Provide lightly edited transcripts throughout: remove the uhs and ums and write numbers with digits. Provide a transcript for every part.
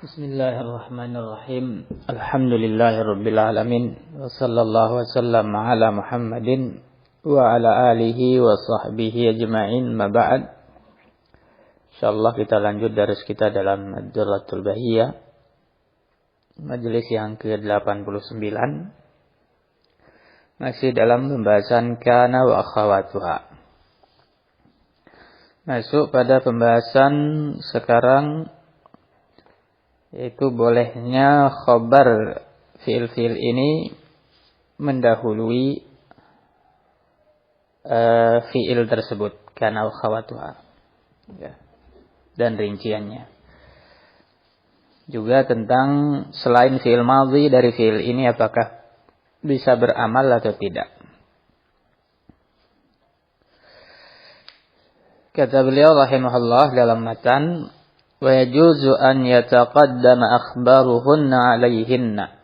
Bismillahirrahmanirrahim. Alhamdulillahirabbil alamin. Wa sallallahu wasallam ala Muhammadin wa ala alihi wa sahbihi ajma'in. Ma ba'd. Insyaallah kita lanjut dari kita dalam Ad-Durratul Bahiyah. Majelis yang ke-89. Masih dalam pembahasan kana wa akhawatuha. Masuk pada pembahasan sekarang, yaitu bolehnya khabar fi'il ini mendahului fi'il tersebut, kana wa akhawatuha, ya, dan rinciannya. Juga tentang selain fi'il madhi dari fi'il ini apakah bisa beramal atau tidak. Kata beliau rahimahullah dalam matan, wa yajuzu an yataqaddama akhbaruhunna alaihinna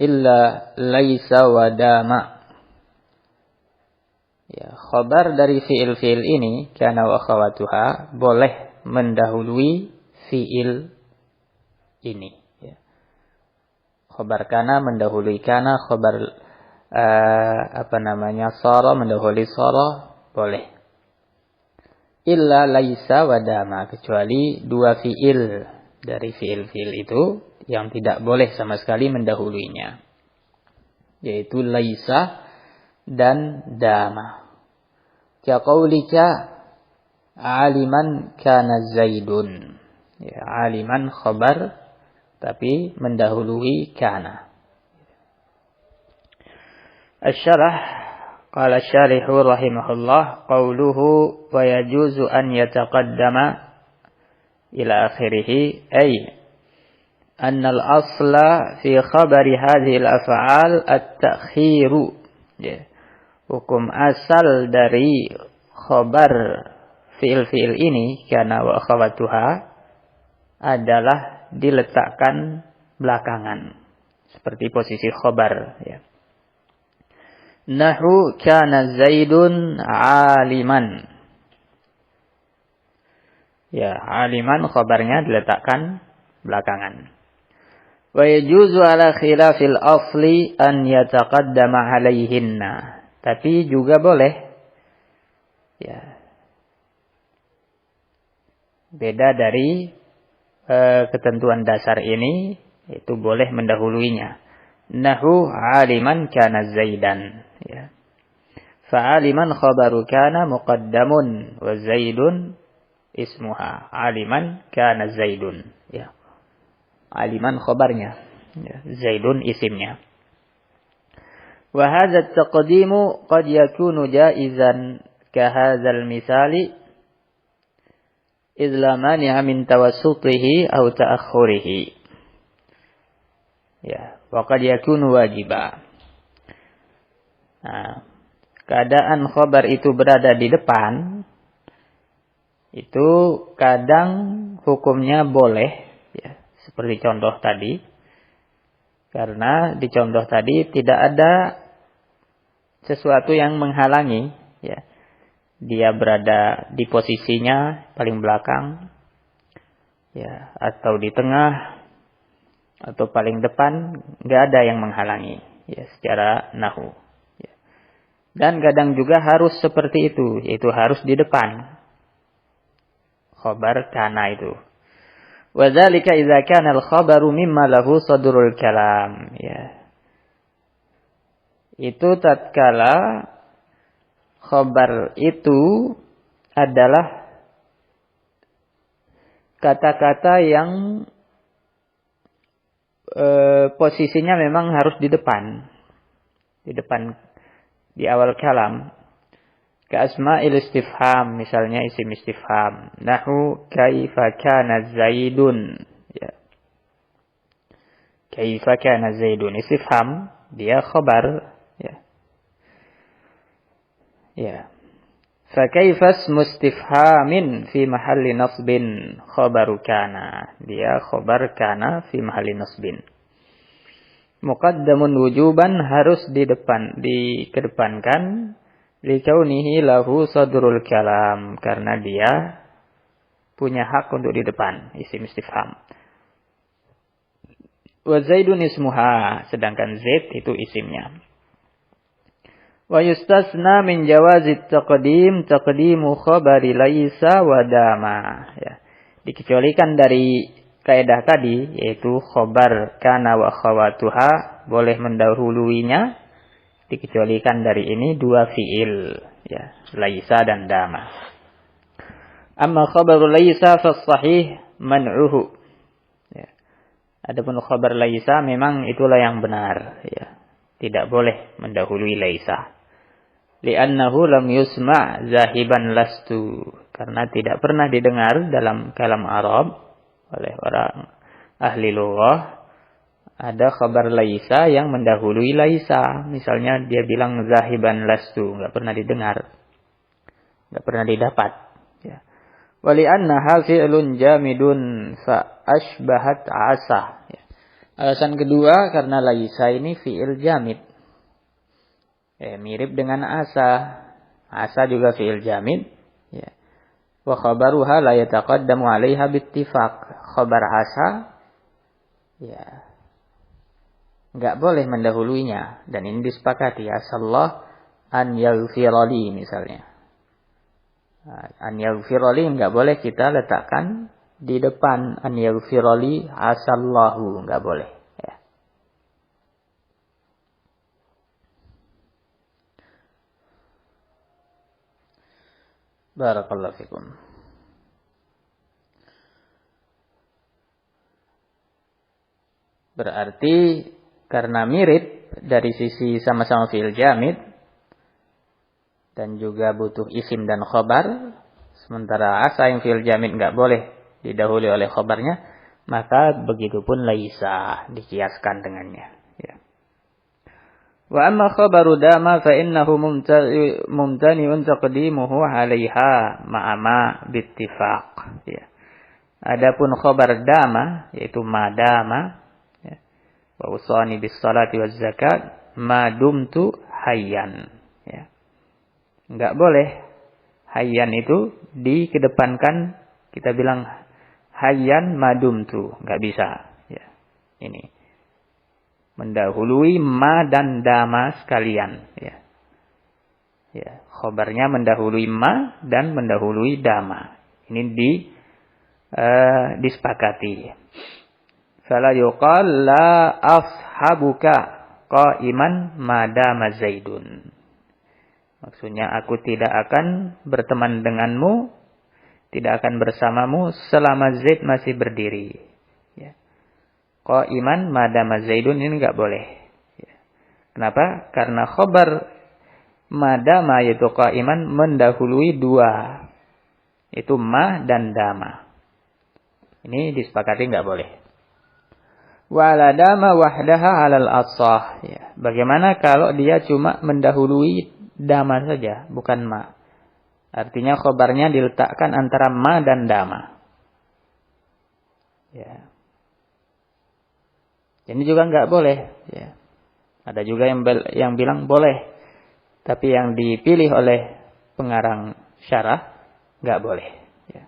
illa laisa wa dama. Ya, khabar dari fi'il ini kana wa akhawatuha boleh mendahului fi'il ini, ya. Khabar kana mendahului kana, khabar sara mendahului sara, boleh. Illa laisa wa dama, kecuali dua fi'il dari fi'il itu yang tidak boleh sama sekali mendahuluinya, yaitu laisa dan dama. Ka qaulika aliman kana zaidun, ya, aliman khabar tapi mendahului kana. Asy-syarah qala syarihu rahimahullah qawluhu wa yajuzu an yataqaddama ila akhirih ay anna al-asla fi khabari hadhihi al-af'al at-ta'khiru, ya. Hukum asal dari khabar fi'il ini kana wa akhawatuha adalah diletakkan belakangan seperti posisi khabar, ya. Nahu kana Zaidun aliman. Ya, aliman khabarnya diletakkan belakangan. Wa yajuzu ala khilafil asli an yataqaddama alaihinna. Tapi juga boleh, ya, beda dari ketentuan dasar ini, itu boleh mendahuluinya. Nahu aliman kana Zaidan, ya. Fa'aliman khabaru kana muqaddamun wa Zaidun ismuha. Aliman kana Zaidun, ya. Aliman khabarnya, ya. Zaidun isimnya. Wa hadha at-taqdimu qad yakunu jaizan ka hadzal misali idh la mani'a min tawassutihi aw ta'akhkhurihi. Ya, wa qad yakunu wajiba. Nah, keadaan khabar itu berada di depan, itu kadang hukumnya boleh, ya, seperti contoh tadi. Karena di contoh tadi tidak ada sesuatu yang menghalangi, ya. Dia berada di posisinya paling belakang, ya, atau di tengah, atau paling depan, nggak ada yang menghalangi, ya, secara nahu, ya. Dan kadang juga harus seperti itu, yaitu harus di depan khabar kana itu. Wa dzalika idza kana al-khabaru mimma lahu sadrul kalam, ya. Itu tatkala khabar itu adalah kata-kata yang posisinya memang harus di depan di awal kalam. Ka asma'il istifham, misalnya isim istifham, nahu kaifa kana Zaidun, ya. Kaifa kana Zaidun istifham, dia khabar, ya. Ya. Fa kaifa istifhamin fi mahalli nasbin khabaru kana, dia khabar kana fi mahalli nasbin. Muqaddamun wujuban, harus dikedepankan, likaunihi lahu sadrul kalam, karena dia punya hak untuk di depan, isim istifham. Wa Zaidun ismuha, sedangkan Zaid itu isimnya. Wa yustasna min jawazit taqdimu khabari laisa wa dama. Ya. Dikecualikan dari kaidah tadi, yaitu khabar kana wa khawatuha boleh mendahuluinya. Dikecualikan dari ini dua fiil, ya, laisa dan dama. Amma khabaru laisa fa sahih man'uhu. Ya. Adapun khabar laisa memang itulah yang benar, ya. Tidak boleh mendahului laisa. Li'annahu lam yusma' zahiban lastu, karena tidak pernah didengar dalam kalam Arab oleh orang ahli lughah ada khabar laisa yang mendahului laisa. Misalnya dia bilang zahiban lastu, enggak pernah didengar, enggak pernah didapat, ya. Wa li'annaha fi'lun jamidun fa ashbahat 'asa, ya. Alasan kedua karena laisa ini fi'il jamid. Mirip dengan asa. Asa juga fi'il jamid, ya. Wa khabaruha la yataqaddamu 'alaiha bittifaq. Khabar asa, ya, enggak boleh mendahuluinya, dan ini disepakati. Asallah an yaghfirali misalnya. An yaghfirali enggak boleh kita letakkan di depan an yaghfirali asallahu, enggak boleh. Barakallahu fikum. Berarti karena mirip dari sisi sama-sama fi'il jamid dan juga butuh isim dan khobar, sementara asa yang fi'il jamid enggak boleh didahului oleh khobarnya, maka begitupun laisa dikiaskan dengannya, ya. Wa amma khabaru dama fa innahu mumtani'un taqdimuhu 'alaiha ma'ama bittifaq, ya. Adapun khabar dama yaitu madama, ya. Wa usani bis salati waz zakat ma dumtu hayyan, ya. Enggak boleh hayyan itu dikedepankan, kita bilang hayyan ma dumtu, enggak bisa, ya. Ini mendahului ma dan dama sekalian, ya. Ya, khobarnya mendahului ma dan mendahului dama. Ini disepakati. Fala yuqal la ashabuka qa'iman ma dama Zaidun. Maksudnya aku tidak akan berteman denganmu, tidak akan bersamamu selama Zaid masih berdiri. Qa'iman madama Zaidun ini enggak boleh, ya. Kenapa? Karena khabar madama yaitu qa'iman mendahului dua, itu ma dan dama. Ini disepakati enggak boleh. Wa la dama wahdaha 'alal ashah, ya. Bagaimana kalau dia cuma mendahului dama saja, bukan ma? Artinya khabarnya diletakkan antara ma dan dama, ya. Ini juga enggak boleh, ya. Ada juga yang bilang boleh, tapi yang dipilih oleh pengarang syarah enggak boleh, ya.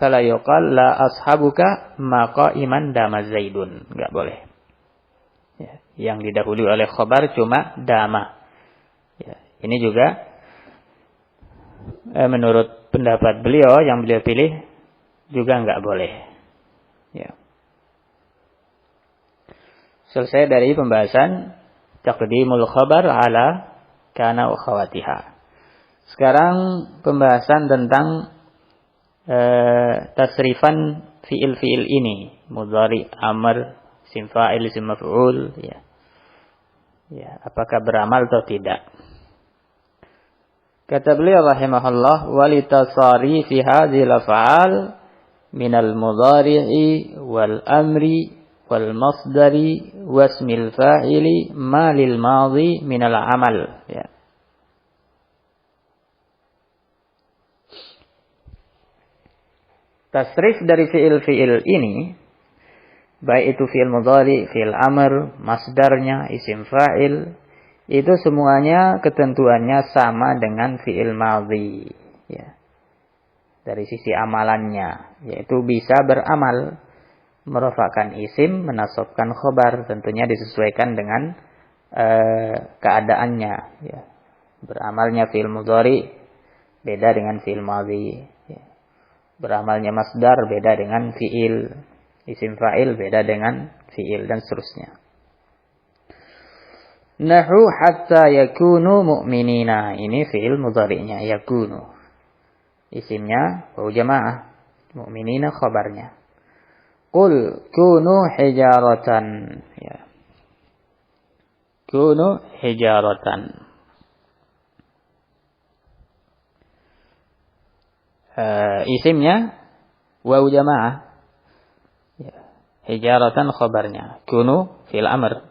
Fala yuqal la ashabuka ma qa'iman dama Zaidun, enggak boleh, ya. Yang didahului oleh khabar cuma dama, ya. Ini juga menurut pendapat beliau yang beliau pilih juga enggak boleh, ya. Selesai dari pembahasan taqdimul khabar ala kana wa khawatiha. Sekarang pembahasan tentang tasrifan fiil-fiil ini, mudhari, amr, isim fa'il, isim maf'ul, ya. Ya, apakah beramal atau tidak? Kata beliau rahimahullah, walitasari fi hadhil af'al minal mudhari'i wal amri wal masdari wasmil fa'ili ma lil madhi minal amal, ya. Tasrif dari fiil-fiil ini, baik itu fiil mudhari, fiil amr, masdarnya, isim fa'il, itu semuanya ketentuannya sama dengan fiil madhi, ya. dari sisi amalannya, yaitu bisa beramal, merofakkan isim, menasabkan khobar, tentunya disesuaikan dengan keadaannya. Ya. Beramalnya fi'il mudhari beda dengan fi'il madhi. Ya. Beramalnya masdar beda dengan fi'il, isim fa'il beda dengan fi'il, dan seterusnya. Nahu hatta yakunu mu'minina. Ini fi'il mudhari'nya, yakunu. Isimnya wawu jamaah. Mu'minina khabarnya. Qul kunu hijaratan. Ya. Kunu hijaratan. Isimnya wawu jamaah. Ya. Hijaratan khabarnya. Kunu fi'il amr.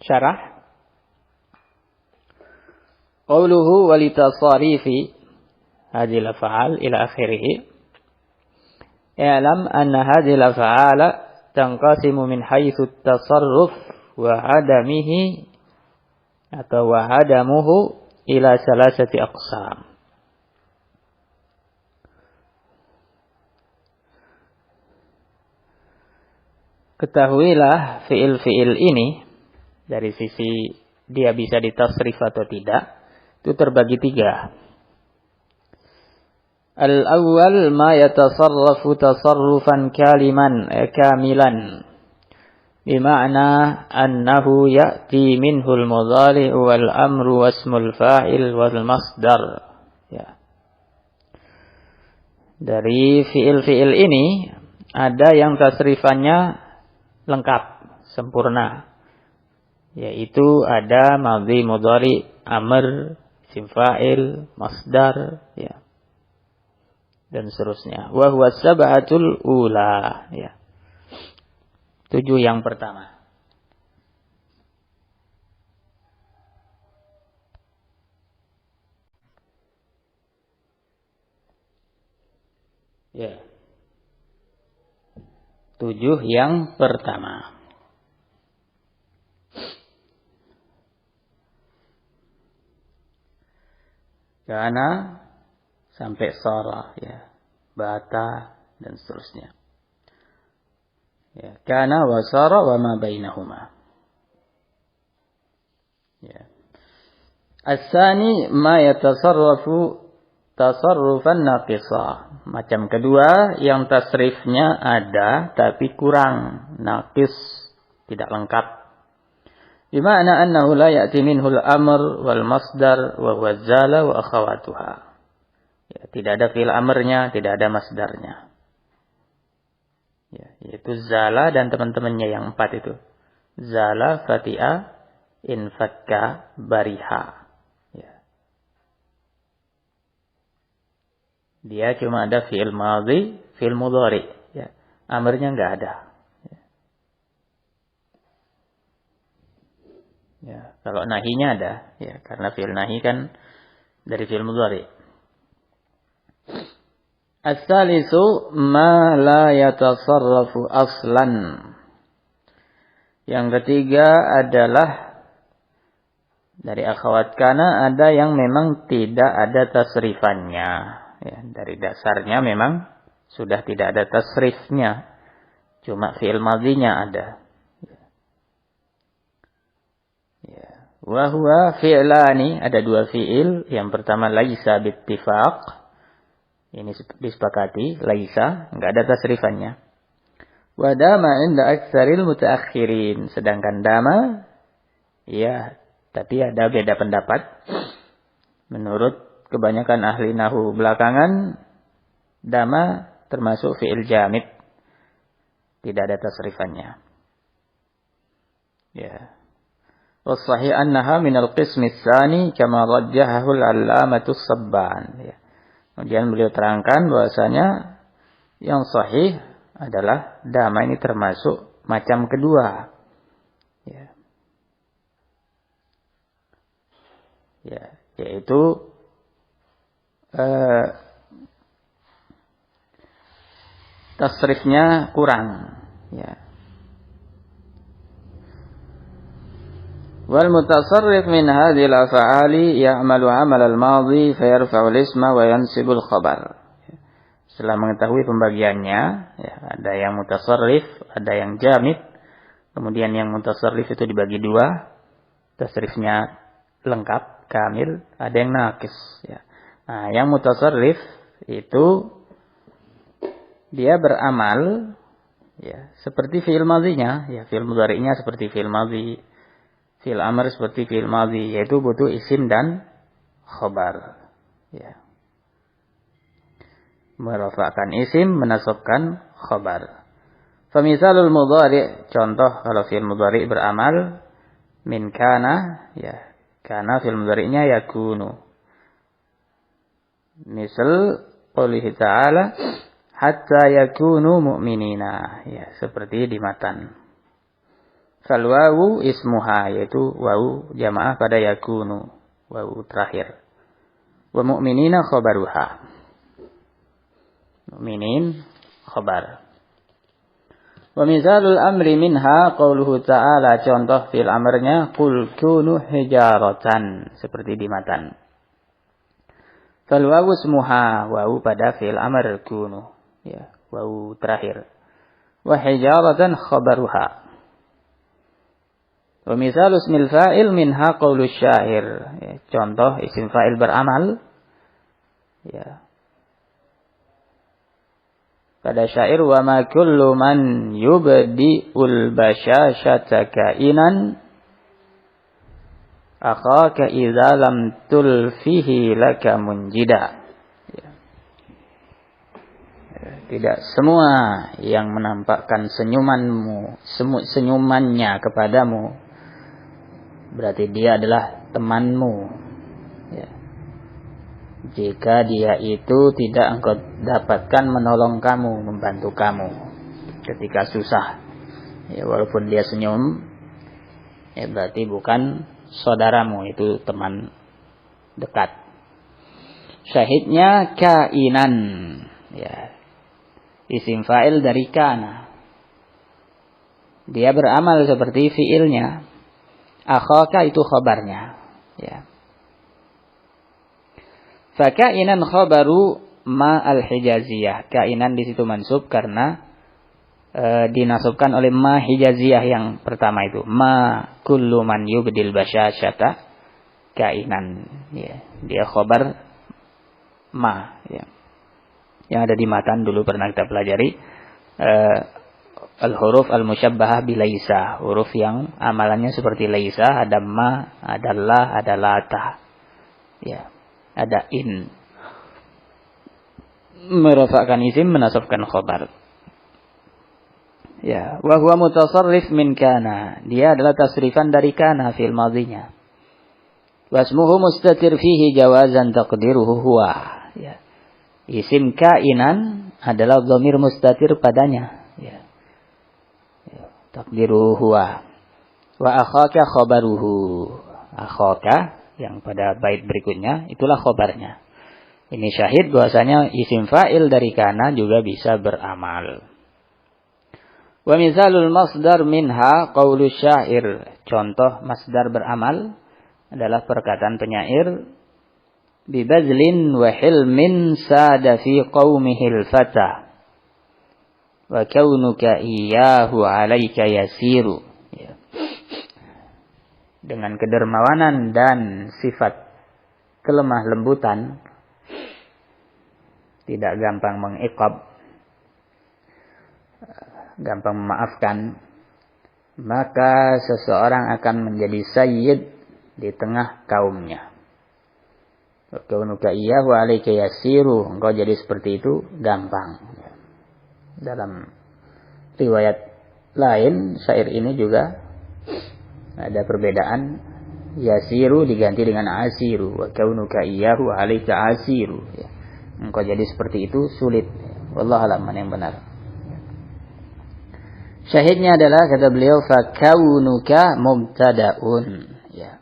Syarah. Qawluhu walitasarifi hadhil af'al ila akhirih. I'lam anna hadhil af'ala tanqasimu min haitsu at-tasarruf wa 'adamihi atau wa 'adamuhu ila salasati aqsam. Ketahuilah fi'il-fi'il ini dari sisi dia bisa ditasrif atau tidak, itu terbagi 3. Al-awwal ma yatasarrafu tasarrufan kamilan. Bima'na annahu ya'ti minhul mudhari'u wal amru wasmul fa'il wal masdar. Ya. Dari fi'il-fi'il ini ada yang tasrifannya lengkap, sempurna. Yaitu ada madhi, mudhari, amr, isim fa'il, masdar, ya. Dan seterusnya. Wa huwa sab'atul ula, ya. 7 yang pertama. Ya. 7 yang pertama. Kana sampai sara, ya. Bata dan seterusnya. Ya, kana wa sara wa ma bainahuma. Ya. As-sani ma yatasarrafu tasarrufan naqisa. Macam kedua yang tasrifnya ada tapi kurang, naqis, tidak lengkap. Bima'na annahu la ya'ti minhul amr wal masdar wa huwa zala wa akhawatuha. Ya, tidak ada fi'il amrnya, tidak ada masdarnya. Ya, yaitu zala dan teman-temannya yang 4 itu. Zala, fati'a, infakka, bariha. Ya. Dia cuma ada fi'il madhi, fi'il mudhari. Ya. Amrnya enggak ada. Ya, kalau nahinya ada, ya, karena fi'il nahi kan dari fi'il mudhari. As-salisu ma la yatasarrafu aslan. Yang ketiga adalah dari akhawat kana ada yang memang tidak ada tasrifannya. Ya, dari dasarnya memang sudah tidak ada tasrifnya. Cuma fi'il madhinya ada. Wa huwa fi'lani, ada 2 fi'il. Yang pertama laisa bittifaq. Ini disepakati, laisa, enggak ada tasrifannya. Wa dama 'inda aktsaril mutaakhirin, sedangkan dama ya, tapi ada beda pendapat. Menurut kebanyakan ahli nahwu belakangan, dama termasuk fi'il jamid. Tidak ada tasrifannya. Ya. Wasahih annaha minal qismis tsani kama rajjahahu al-'allamatu as-Sabban. Ya. Kemudian beliau terangkan bahwasanya yang sahih adalah dama ini termasuk macam kedua. Ya. Ya, yaitu tasrifnya kurang. Ya. Wal mutasarrif min hadhil af'ali ya'malu 'amal al-madhi fayarfa'u al-isma wa yansibu al-khabar. Setelah mengetahui pembagiannya, ya, ada yang mutasarrif, ada yang jamid. Kemudian yang mutasarrif itu dibagi dua, tasrifnya lengkap, kamil, ada yang naqis. Ya. Nah, yang mutasarrif itu dia beramal, ya, seperti fi'il madhinya, ya, fi'il mudhari'nya seperti fi'il madhi, fi'il amr seperti fi'il madhi, yaitu butuh isim dan khabar. Ya. Merafa'kan isim, menasabkan khabar. Famisalul mudhari', contoh kalau fi'il mudhari' beramal min kana, ya, kana fi'il mudhari'nya yakunu. Misal qoulihi ta'ala hatta yakunu mu'minina, ya, seperti di matan. Fal wawu ismuha, yaitu wawu jamaah pada yakunu, wawu terakhir. Wa mu'minina khabaruha. Mu'minin khabar. Wa mizalul amri minha qauluhu ta'ala, contoh fil amrnya qul kunu hijaratan, seperti di matan. Fal wawu ismuha, wawu pada fil amr kunu, ya, wawu terakhir. Wa hijaratan khabaruha. Wa misalu ismil fa'il minha qaulu syair, ya, contoh isim fa'il beramal, ya, pada syair wa ma kullu man yubdi'ul basyashata kainan akhaka idza lam tulfihi laka munjida. Ya. Tidak semua yang menampakkan senyumannya kepadamu berarti dia adalah temanmu. Ya. Jika dia itu tidak engkau dapatkan menolong kamu, membantu kamu ketika susah, ya, walaupun dia senyum, ya, berarti bukan saudaramu, itu teman dekat. Syahidnya kainan, ya, isim fa'il dari kana, dia beramal seperti fiilnya. Akhaka itu khabarnya, ya. Fakainan khabaru ma al-hijaziyah. Kainan di situ mansub karena dinasubkan oleh ma hijaziyah yang pertama itu. Ma kullu man yubdil basyasyata kainan. Ya, dia khabar ma, ya. Yang ada di matan dulu pernah kita pelajari. Al-huruf al-musyabbahah bi laisa. Huruf yang amalannya seperti laisa, ada ma, ada la, ada lata. Ya. Ada in, merafa'kan isim, menasabkan khabar. Ya, wa huwa mutasarrif min kana, dia adalah tasrifan dari kana fil madhinya. Wasmuhu mustatir fihi jawazan taqdiruhu huwa. Ya. Isim kainan adalah dhamir mustatir padanya. Ya. Ya. Taqdiruhu huwa. Wa akhaka khabaruhu. Akhaka yang pada bait berikutnya itulah khobarnya. Ini syahid bahwasanya isim fa'il dari kana juga bisa beramal. Wa misalul masdar minha qaulu syair. Contoh masdar beramal adalah perkataan penyair, bi bazlin wa hilmin sada fi qaumihil fata wa kaunuka iyyahu 'alaika yasiru. Ya. Dengan kedermawanan dan sifat kelemah lembutan, tidak gampang mengiqab, gampang memaafkan, maka seseorang akan menjadi sayyid di tengah kaumnya. Kaunuka iyyahu 'alaika yasiru, engkau jadi seperti itu gampang. Dalam riwayat lain syair ini juga ada perbedaan, yasiru diganti dengan asiru, wa kaunuka iyyahu 'alaika asiru. Ya. Engkau jadi seperti itu sulit. Wallahu a'lam yang benar. Syahidnya adalah kata beliau fa kaunuka mubtada'un, ya.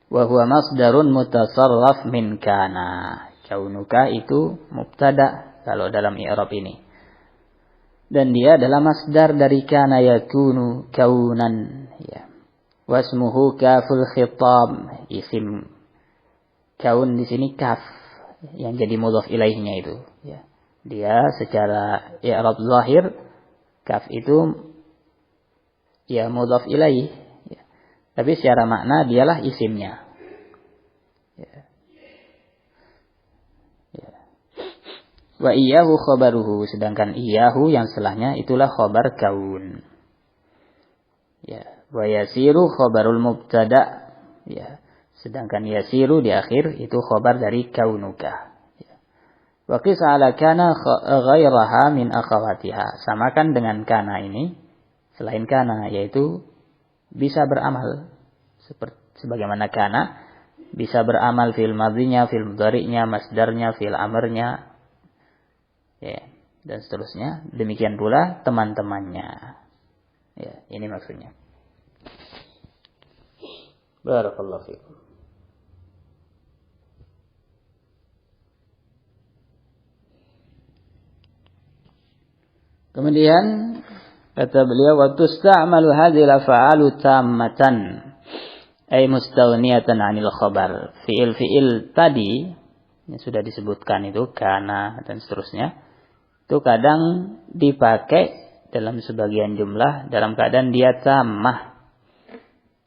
Wa huwa masdarun mutasarraf min kana. Kaunuka itu mubtada kalau dalam i'rab ini. Dan dia adalah masdar dari kana yakunu kaunan, ya. Wasmuhu kaful khitab. Isim kaun di sini kaf yang jadi mudhaf ilaihnya itu. Ya. Dia secara i'rab zahir kaf itu ya mudhaf ilaih. Ya. Tapi secara makna dialah isimnya. Ya. Ya. Wa iyyahu khabaruhu. Sedangkan iyyahu yang setelahnya itulah khabar kaun. Ya. Wa yasiru khabarul mubtada. Ya. Sedangkan yasiru di akhir itu khabar dari kaunuka. Ya. Wa qis ala kana ghairaha min akhawatiha. Samakan dengan kana ini selain kana, yaitu bisa beramal seperti sebagaimana kana bisa beramal fil madhinya, fil mudhari'nya, masdarnya, fil amrnya. Ya, dan seterusnya. Demikian pula teman-temannya. Ya, ini maksudnya. Barakallahu fikum. Kemudian kata beliau, wa tusta'malu hadhil af'alu tammatan ay mustaghniyatan 'anil khabar. Fiil-fiil tadi yang sudah disebutkan itu kana dan seterusnya itu kadang dipakai dalam sebagian jumlah dalam keadaan dia tammah.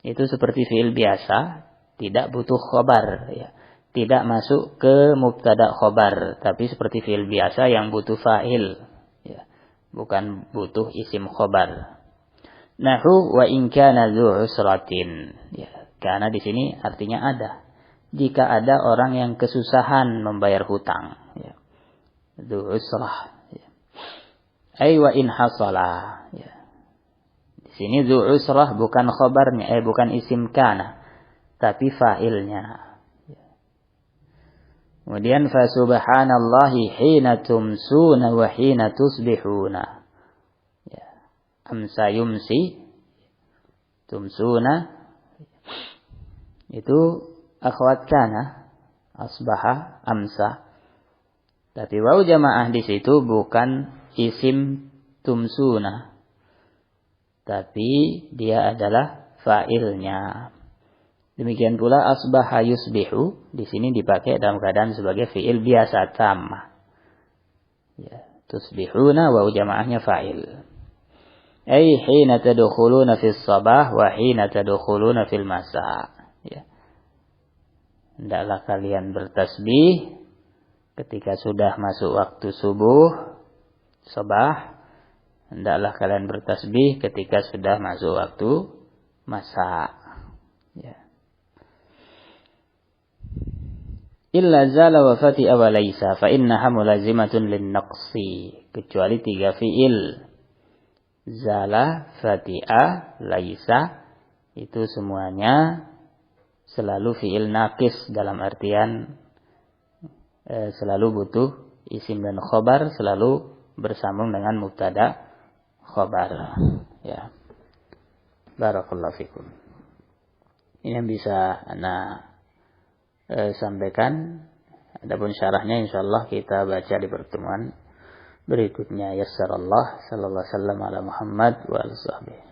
Itu seperti fiil biasa, tidak butuh khobar, ya. Tidak masuk ke mubtada khobar, tapi seperti fiil biasa yang butuh fa'il, ya. Bukan butuh isim khobar. Nahu wa in kana dzu usratin, ya. Karena di sini artinya ada. Jika ada orang yang kesusahan membayar hutang, ya. Dzu usrah, ya. Ay wa in hasala, ya. Sini dzu usrah bukan khabarnya, bukan isim kana, tapi fa'ilnya. Kemudian fa subhanallahi hina tumsuna wa hina tusbihuna. Ya. Amsa yumsi, tumsuna itu akhwat kana, asbaha, amsa. Tapi waw jamaah di situ bukan isim tumsuna, tapi dia adalah fa'ilnya. Demikian pula asbaha yusbihu di sini dipakai dalam keadaan sebagai fi'il biasa tammah. Ya, tusbihuna wa jamaahnya fa'il. Ai hina tadkhuluna fis sabah wa hina tadkhuluna fil masa. Ya. Hendaklah kalian bertasbih ketika sudah masuk waktu subuh, sabah. Hendaklah kalian bertasbih ketika sudah masuk waktu masa. Ya. Illa zala wa fati'a wa laisa fa innaha mulazimatun lin naqsi. Kecuali 3 fi'il. Zala, fati'a, laisa itu semuanya selalu fi'il naqis dalam artian selalu butuh isim dan khabar, selalu bersambung dengan mubtada khabar. Ya. Barakallahu fikum. Ini yang bisa ana sampaikan. Adapun syarahnya insyaallah kita baca di pertemuan berikutnya. Yassarallah sallallahu alaihi wasallam ala Muhammad wa alihi.